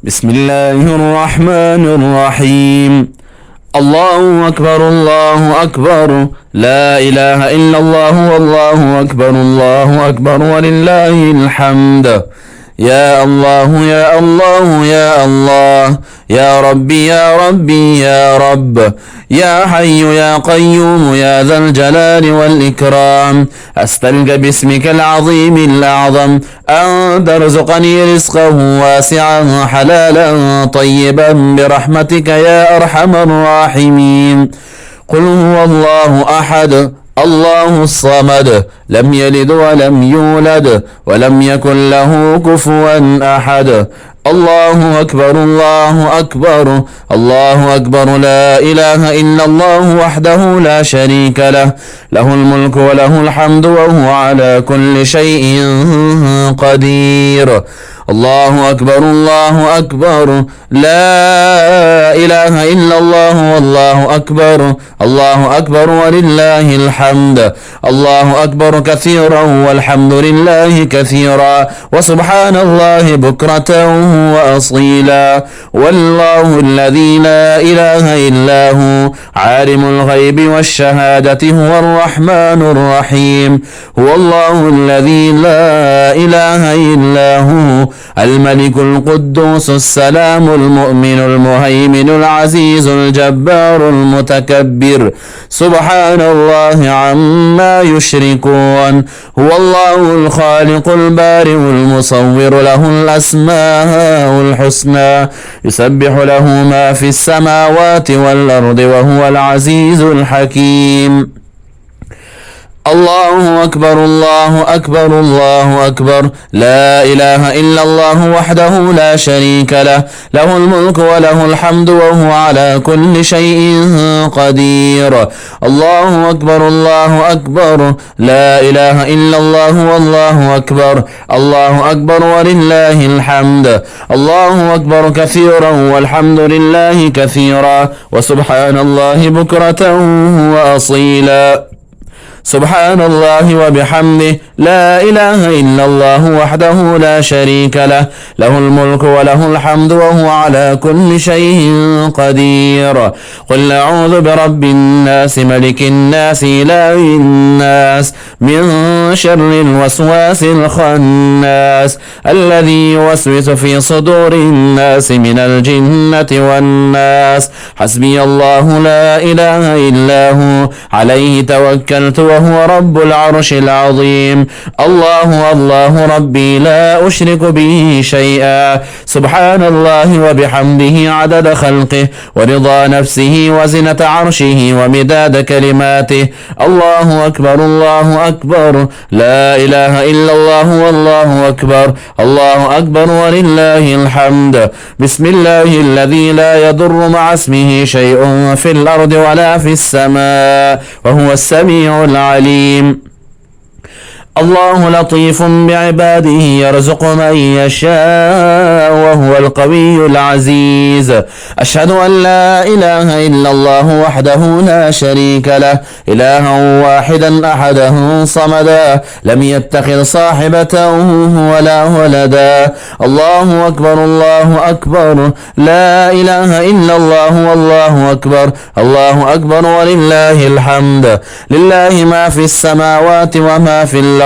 بسم الله الرحمن الرحيم. الله أكبر الله أكبر، لا إله إلا الله والله أكبر، الله أكبر ولله الحمد. يا الله يا الله يا الله، يا ربي يا ربي يا رب، يا حي يا قيوم يا ذا الجلال والإكرام، أستلقى باسمك العظيم الأعظم أن ترزقني رزقا واسعا حلالا طيبا برحمتك يا أرحم الراحمين. قل هو الله أحد الله الصمد، لم يلد ولم يولد ولم يكن له كفوا أحد. الله أكبر الله أكبر الله أكبر، لا إله إلا الله وحده لا شريك له، له الملك وله الحمد وهو على كل شيء قدير. الله أكبر الله أكبر، لا إله إلا الله والله أكبر، الله أكبر ولله الحمد. الله أكبر كثيرا والحمد لله كثيرا، وسبحان الله بكرة وأصيلا. والله الذي لا إله إلا هو عالم الغيب والشهادة هو الرحمن الرحيم. هو الله الذي لا إله إلا هو الملك القدوس السلام المؤمن المهيمن العزيز الجبار المتكبر، سبحان الله عما يشركون. هو الله الخالق البارئ المصور، له الأسماء الحسنى، يسبح له ما في السماوات والأرض وهو العزيز الحكيم. الله أكبر الله أكبر الله أكبر، لا إله إلا الله وحده لا شريك له، له الملك وله الحمد وهو على كل شيء قدير. الله أكبر الله أكبر، لا إله إلا الله والله أكبر، الله أكبر ولله الحمد. الله أكبر كثيرا والحمد لله كثيرا، وسبحان الله بكرة وأصيلا. سبحان الله وبحمده، لا إله إلا الله وحده لا شريك له، له الملك وله الحمد وهو على كل شيء قدير. قل أعوذ برب الناس ملك الناس إله الناس من شر الوسواس الخناس الذي يوسوس في صدور الناس من الجنة والناس. حسبي الله لا إله إلا هو عليه توكلت وهو رب العرش العظيم. الله الله ربي لا أشرك به شيئا، سبحان الله وبحمده عدد خلقه ورضا نفسه وزنة عرشه ومداد كلماته. الله أكبر الله أكبر، لا إله إلا الله والله أكبر، الله أكبر ولله الحمد. بسم الله الذي لا يضر مع اسمه شيء في الأرض ولا في السماء وهو السميع العليم. الله لطيف بعباده يرزق من يشاء وهو القوي العزيز. أشهد أن لا إله إلا الله وحده لا شريك له، إلها واحدا أحدا صمدا، لم يتخذ صاحبة ولا ولدا. الله أكبر الله أكبر، لا إله إلا الله والله أكبر، الله أكبر ولله الحمد. لله ما في السماوات وما في الأرض،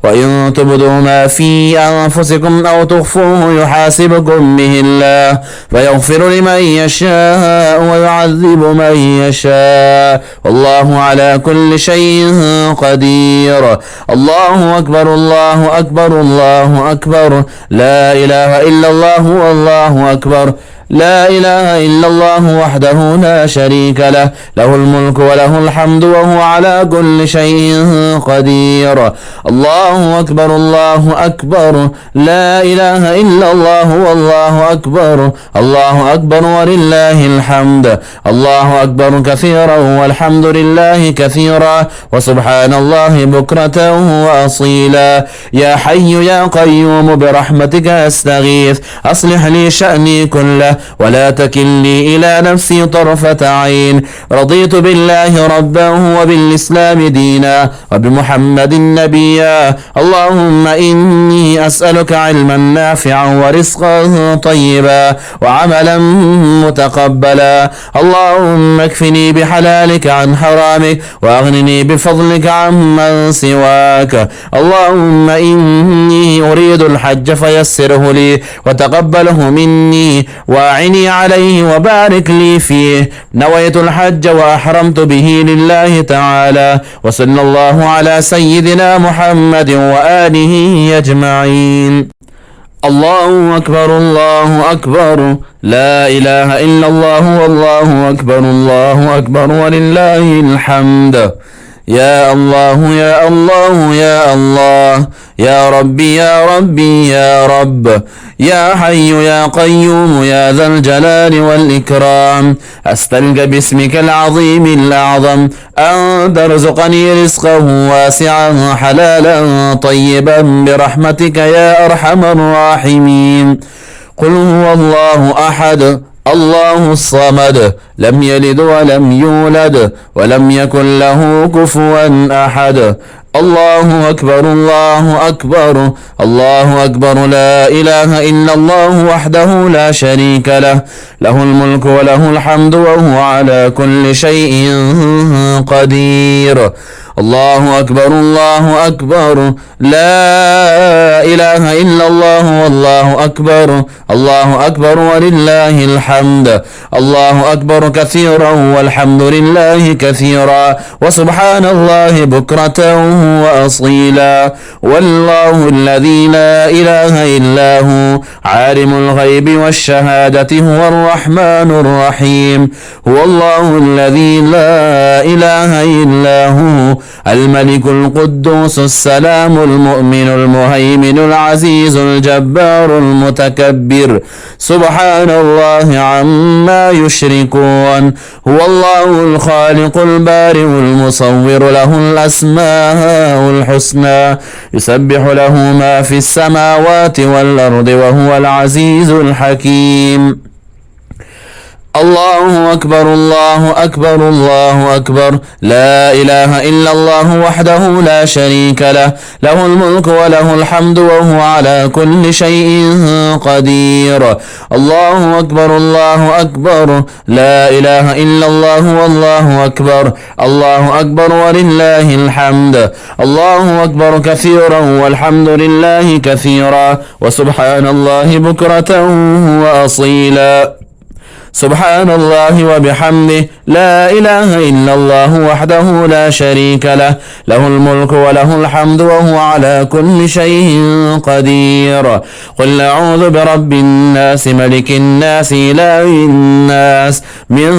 وإن تبدوا ما في أنفسكم أو تخفوه يحاسبكم به الله فيغفر لمن يشاء ويعذب من يشاء، والله على كل شيء قدير. الله أكبر الله أكبر الله أكبر، لا إله إلا الله والله أكبر، لا إله إلا الله وحده لا شريك له، له الملك وله الحمد وهو على كل شيء قدير. الله أكبر الله أكبر، لا إله إلا الله والله أكبر، الله أكبر ولله الحمد. الله أكبر كثيرا والحمد لله كثيرا، وسبحان الله بكرة وأصيلا. يا حي يا قيوم برحمتك أستغيث، أصلح لي شأني كله ولا تكلني إلى نفسي طرفة عين. رضيت بالله ربا وبالإسلام دينا وبمحمد نبيا. اللهم إني أسألك علما نافعا ورزقا طيبا وعملا متقبلا. اللهم اكفني بحلالك عن حرامك وأغنني بفضلك عمن سواك. اللهم إني أريد الحج فيسره لي وتقبله مني وأعني عليه وبارك لي فيه. نويت الحج وأحرمت به لله تعالى. وصلى الله على سيدنا محمد وآله أجمعين. الله أكبر الله أكبر، لا إله إلا الله والله أكبر، الله أكبر ولله الحمد. يا الله يا الله يا الله، يا ربي يا ربي يا رب، يا حي يا قيوم يا ذا الجلال والإكرام. أستلقى باسمك العظيم الأعظم أن ترزقني رزقا واسعا حلالا طيبا برحمتك يا أرحم الراحمين. قل هو الله أحد الله الصمد، لم يلد ولم يولد ولم يكن له كفوا أحد. الله أكبر الله أكبر الله أكبر، لا إله إلا الله وحده لا شريك له، له الملك وله الحمد وهو على كل شيء قدير. الله أكبر الله أكبر، لا إله إلا الله والله أكبر، الله أكبر ولله الحمد. الله أكبر كثيرا والحمد لله كثيرا وسبحان الله بكرة وأصيلا. والله الذي لا إله إلا هو عالم الغيب والشهادة هو الرحمن الرحيم. هو الله الذي لا إله إلا هو الملك القدوس السلام المؤمن المهيمن العزيز الجبار المتكبر، سبحان الله عما يشركون. هو الله الخالق البارئ المصور، له الأسماء الحسنى، يسبح له ما في السماوات والأرض وهو العزيز الحكيم. الله أكبر الله أكبر الله أكبر، لا إله إلا الله وحده لا شريك له، له الملك وله الحمد وهو على كل شيء قدير. الله أكبر الله أكبر، لا إله إلا الله والله أكبر، الله أكبر ولله الحمد. الله أكبر كثيرا والحمد لله كثيرا وسبحان الله بكرة وأصيلا. سبحان الله وبحمده، لا إله إلا الله وحده لا شريك له، له الملك وله الحمد وهو على كل شيء قدير. قل أعوذ برب الناس ملك الناس إله الناس من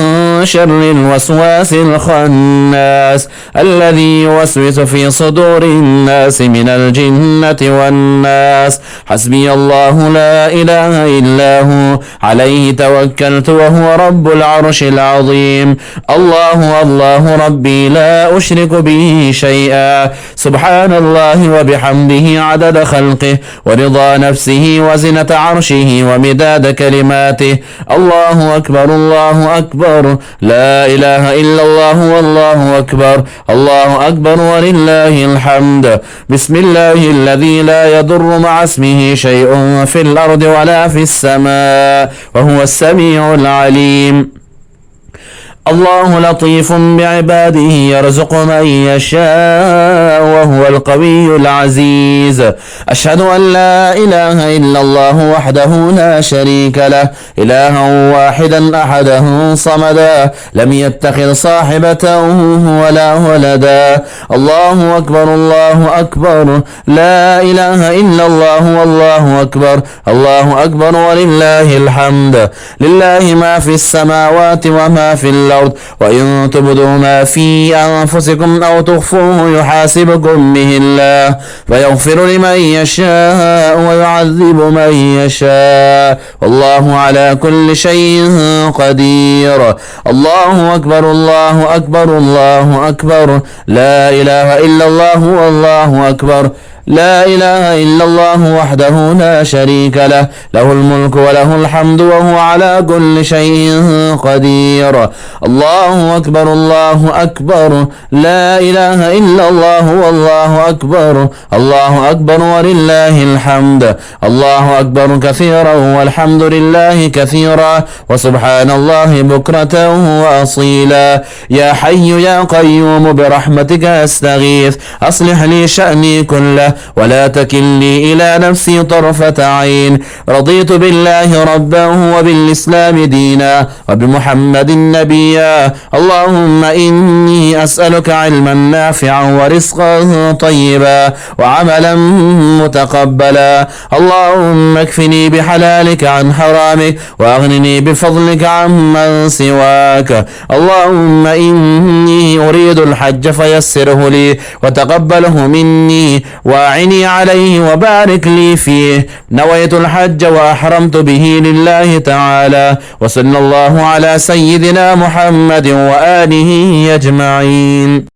شر الوسواس الخناس الذي يوسوس في صدور الناس من الجنة والناس. حسبي الله لا إله إلا هو عليه توكلت وهو رب العرش العظيم. الله الله ربي لا أشرك به شيئا. سبحان الله وبحمده عدد خلقه ورضا نفسه وزنة عرشه ومداد كلماته. الله أكبر الله أكبر، لا إله إلا الله والله أكبر، الله أكبر ولله الحمد. بسم الله الذي لا يضر مع اسمه شيء في الأرض ولا في السماء وهو السميع العليم. الله لطيف بعباده يرزق من يشاء وهو القوي العزيز. أشهد أن لا إله إلا الله وحده لا شريك له، إلها واحدا أحده صمدا، لم يتخذ صاحبة ولا ولدا. الله أكبر الله أكبر، لا إله إلا الله والله أكبر، الله أكبر ولله الحمد. لله ما في السماوات وما في الأرض، وإن تبدوا ما في أنفسكم أو تخفوه يحاسبكم به الله فيغفر لمن يشاء ويعذب من يشاء، والله على كل شيء قدير. الله أكبر الله أكبر الله أكبر، لا إله إلا الله والله أكبر. لا إله إلا الله وحده لا شريك له له الملك وله الحمد وهو على كل شيء قدير الله أكبر الله أكبر لا إله إلا الله والله أكبر الله أكبر ولله الحمد الله أكبر كثيرا والحمد لله كثيرا وسبحان الله بكرة وأصيلا يا حي يا قيوم برحمتك أستغيث أصلح لي شأني كله ولا تكلني إلى نفسي طرفة عين رضيت بالله ربا وبالإسلام دينا وبمحمد نبيا اللهم إني أسألك علما نافعا ورزقا طيبا وعملا متقبلا اللهم اكفني بحلالك عن حرامك وأغنني بفضلك عمن سواك اللهم إني أريد الحج فيسره لي وتقبله مني واعني عليه وبارك لي فيه نويت الحج وأحرمت به لله تعالى وصلى الله على سيدنا محمد وآله أجمعين.